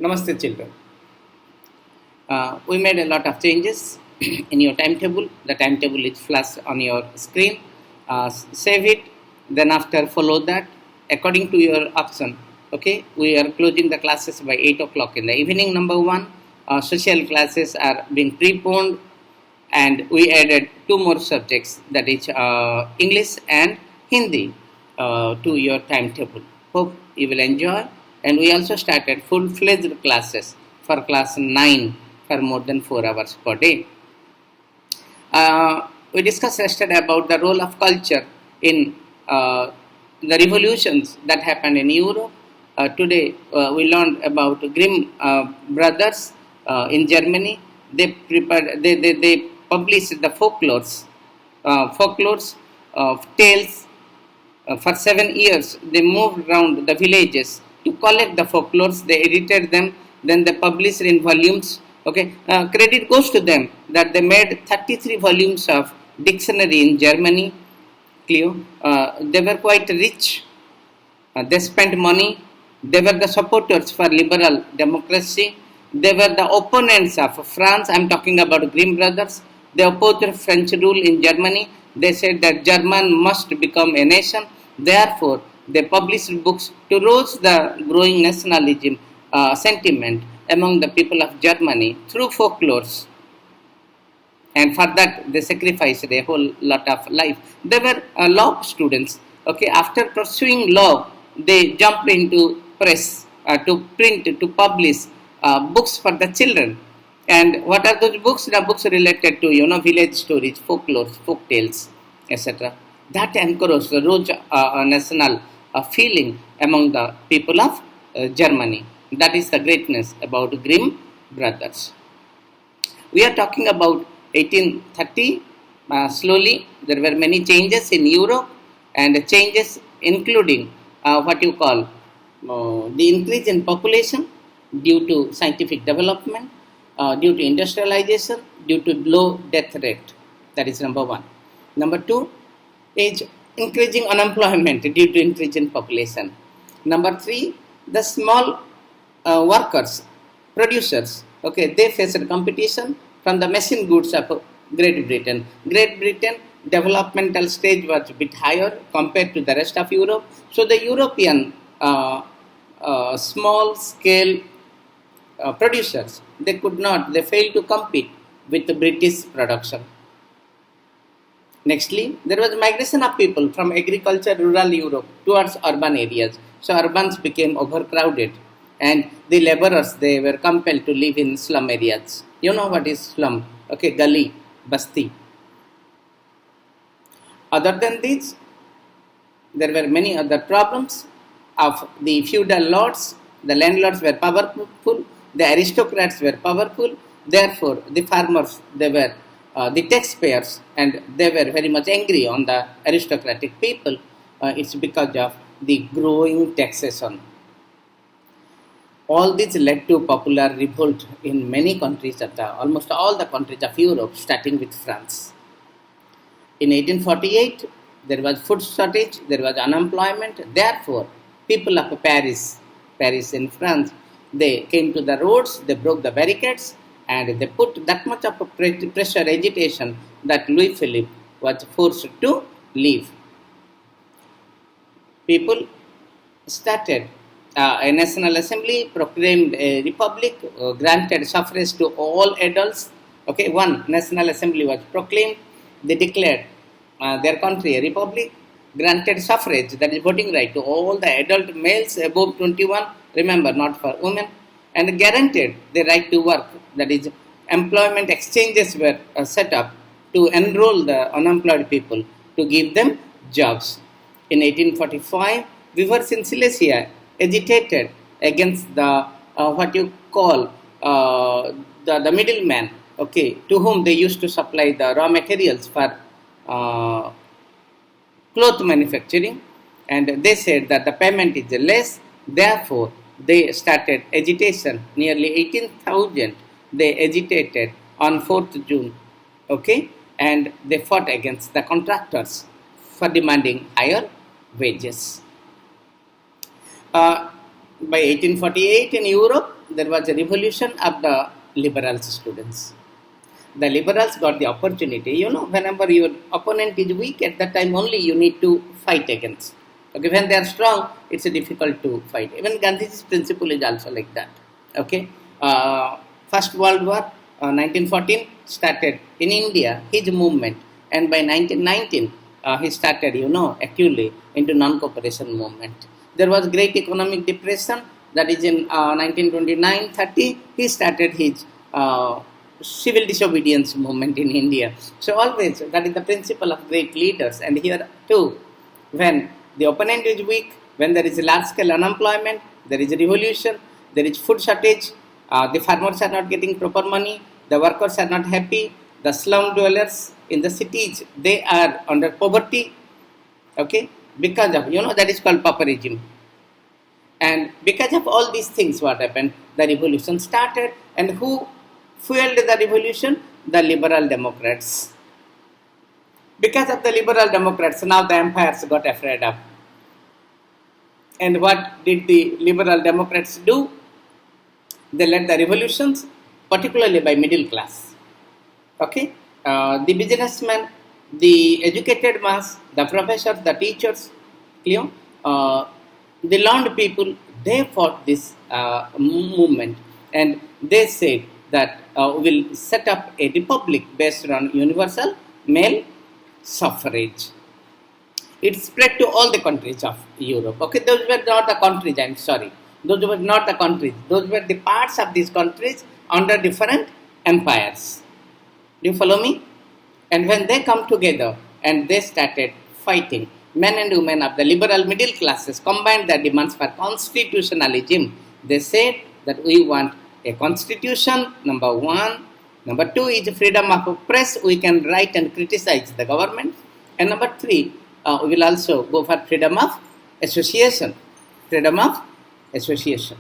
Namaste children. We made a lot of changes in your timetable. The timetable is flashed on your screen. Save it. Then after follow that according to your option. Okay, we are closing the classes by 8 o'clock in the evening. Number one, social classes are being preponed, and we added two more subjects, that is English and Hindi, to your timetable. Hope you will enjoy. And we also started full-fledged classes for class 9 for more than 4 hours per day. We discussed yesterday about the role of culture in the revolutions that happened in Europe. Today we learned about Grimm brothers in Germany. They published the folklores tales. For 7 years, they moved around the villages to collect the folklores. They edited them, then they published in volumes. Okay, credit goes to them that they made 33 volumes of dictionary in Germany. Clear? They were quite rich. They spent money. They were the supporters for liberal democracy. They were the opponents of France. I am talking about Grimm brothers. They opposed French rule in Germany. They said that German must become a nation. Therefore, they published books to rouse the growing nationalism sentiment among the people of Germany through folklores. And for that, they sacrificed a whole lot of life. They were law students. Okay, after pursuing law, they jumped into press to print, to publish books for the children. And what are those books? The books related to village stories, folklores, folk tales, etc. That encouraged the national feeling among the people of Germany. That is the greatness about Grimm brothers. We are talking about 1830. Slowly, there were many changes in Europe, and changes including what you call the increase in population due to scientific development, due to industrialization, due to low death rate. That is number one. Number two is increasing unemployment due to increase in population. Number three, the small workers, producers, okay, they faced competition from the machine goods of Great Britain. Great Britain developmental stage was a bit higher compared to the rest of Europe. So the European small scale producers, they failed to compete with the British production. Nextly, there was migration of people from agriculture, rural Europe towards urban areas. So urbans became overcrowded, and the laborers, they were compelled to live in slum areas. You know what is slum? Okay, gully, basti. Other than these, there were many other problems of the feudal lords. The landlords were powerful, the aristocrats were powerful, therefore the farmers, they were the taxpayers, and they were very much angry on the aristocratic people. It's because of the growing taxation. All this led to popular revolt in many countries, almost all the countries of Europe, starting with France. In 1848, there was food shortage, there was unemployment. Therefore, people of Paris in France, they came to the roads, they broke the barricades, and they put that much of pressure, agitation, that Louis Philippe was forced to leave. People started a National Assembly, proclaimed a republic, granted suffrage to all adults. Okay, one National Assembly was proclaimed. They declared their country a republic, granted suffrage, that is voting right, to all the adult males above 21, remember, not for women, and guaranteed the right to work, that is, employment exchanges were set up to enroll the unemployed people, to give them jobs. In 1845, weavers in Silesia agitated against the what you call the middleman, okay, to whom they used to supply the raw materials for cloth manufacturing, and they said that the payment is less. Therefore, they started agitation. Nearly 18,000 they agitated on 4th June, okay, and they fought against the contractors for demanding higher wages. by 1848 in Europe, there was a revolution of the liberal students. The liberals got the opportunity. Whenever your opponent is weak, at that time only you need to fight against. Okay, when they are strong, it's difficult to fight. Even Gandhi's principle is also like that. Okay, First World War, 1914 started in India, his movement, and by 1919 he started, actively into non-cooperation movement. There was great economic depression. That is in 1929-30. He started his civil disobedience movement in India. So always that is the principle of great leaders. And here too, when the opponent is weak, when there is a large scale unemployment, there is a revolution, there is food shortage, the farmers are not getting proper money, the workers are not happy, the slum dwellers in the cities, they are under poverty, okay, because of, that is called pauperism. And because of all these things, what happened? The revolution started, and who fueled the revolution? The liberal democrats. Because of the liberal democrats, now the empires got afraid of. And what did the liberal democrats do? They led the revolutions, particularly by middle class. Okay, the businessmen, the educated mass, the professors, the teachers, the learned people, they fought this movement, and they said that we'll set up a republic based on universal male suffrage. It spread to all the countries of Europe. Okay, those were not the countries, I'm sorry. Those were not the countries. Those were the parts of these countries under different empires. Do you follow me? And when they come together and they started fighting, men and women of the liberal middle classes combined their demands for constitutionalism. They said that we want a constitution, number one. Number two is freedom of press. We can write and criticize the government. And number three, we will also go for freedom of association. Freedom of association.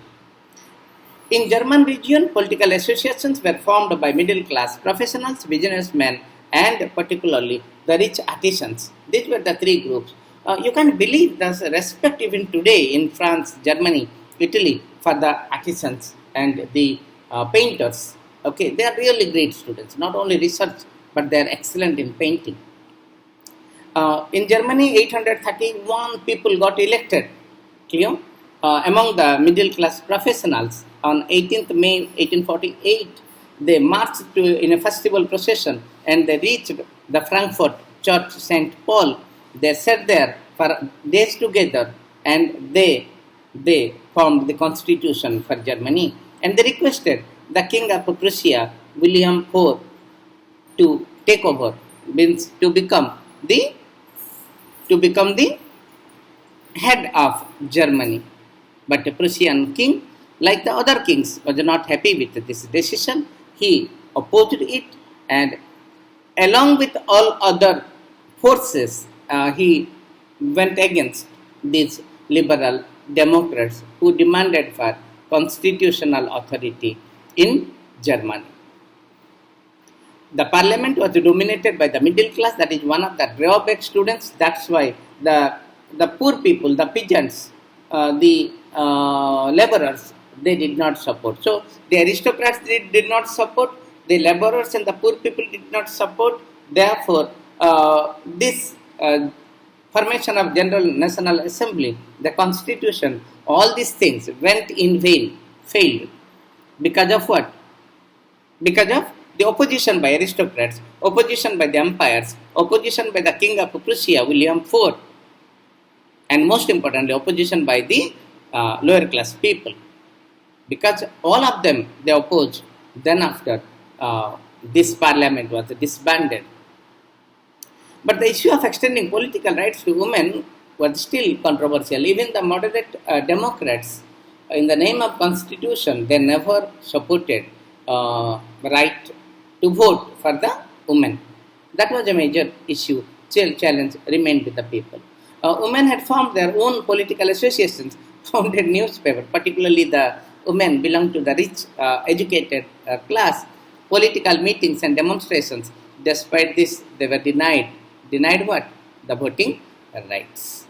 In German region, political associations were formed by middle class professionals, businessmen, and particularly the rich artisans. These were the three groups. You can believe there's respect even today in France, Germany, Italy for the artisans and the painters. Okay, they are really great students, not only research, but they are excellent in painting. In Germany, 831 people got elected. Clear? Among the middle class professionals, on 18th May 1848, they marched in a festival procession and they reached the Frankfurt Church St. Paul. They sat there for days together and they formed the constitution for Germany, and they requested the King of Prussia, William IV, to take over, means to become the head of Germany. But the Prussian king, like the other kings, was not happy with this decision. He opposed it, and along with all other forces, he went against these liberal democrats who demanded for constitutional authority in Germany. The parliament was dominated by the middle class. That is one of the drawback students. That's why the poor people, the peasants, the laborers, they did not support. So the aristocrats did not support, the laborers and the poor people did not support. Therefore, this formation of General National Assembly, the constitution, all these things went in vain, failed. Because of what? Because of the opposition by aristocrats, opposition by the empires, opposition by the King of Prussia, William IV, and most importantly, opposition by the lower class people. Because all of them, they opposed. Then after, this parliament was disbanded. But the issue of extending political rights to women was still controversial. Even the moderate Democrats, in the name of constitution, they never supported right to vote for the women. That was a major issue. Still challenge remained with the people. Women had formed their own political associations, founded newspapers, particularly the women belonged to the rich, educated class, political meetings and demonstrations. Despite this, they were denied. Denied what? The voting rights.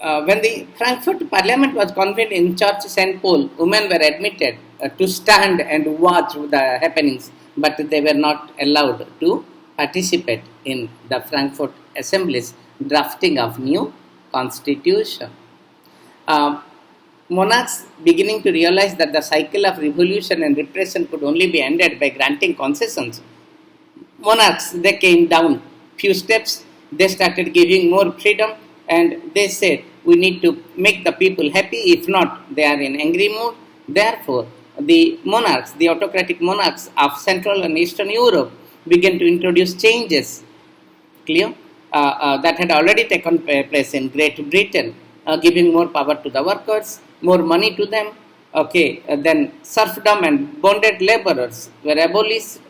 when the Frankfurt Parliament was convened in Church St. Paul, women were admitted to stand and watch the happenings, but they were not allowed to participate in the Frankfurt Assembly's drafting of new constitution. Uh, Monarchs beginning to realize that the cycle of revolution and repression could only be ended by granting concessions. Monarchs, they came down few steps, they started giving more freedom, and they said we need to make the people happy, if not they are in angry mood. Therefore the monarchs, the autocratic monarchs of Central and Eastern Europe began to introduce changes, clear, that had already taken place in Great Britain, giving more power to the workers, more money to them. Okay, then serfdom and bonded laborers were abolished.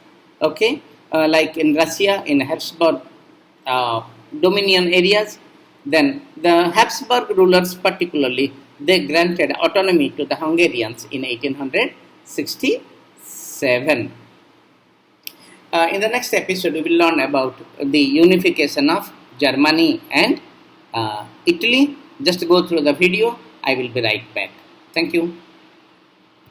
Okay, like in Russia, in Habsburg dominion areas. Then the Habsburg rulers, particularly, they granted autonomy to the Hungarians in 1867. In the next episode, we will learn about the unification of Germany and Italy. Just go through the video. I will be right back. Thank you.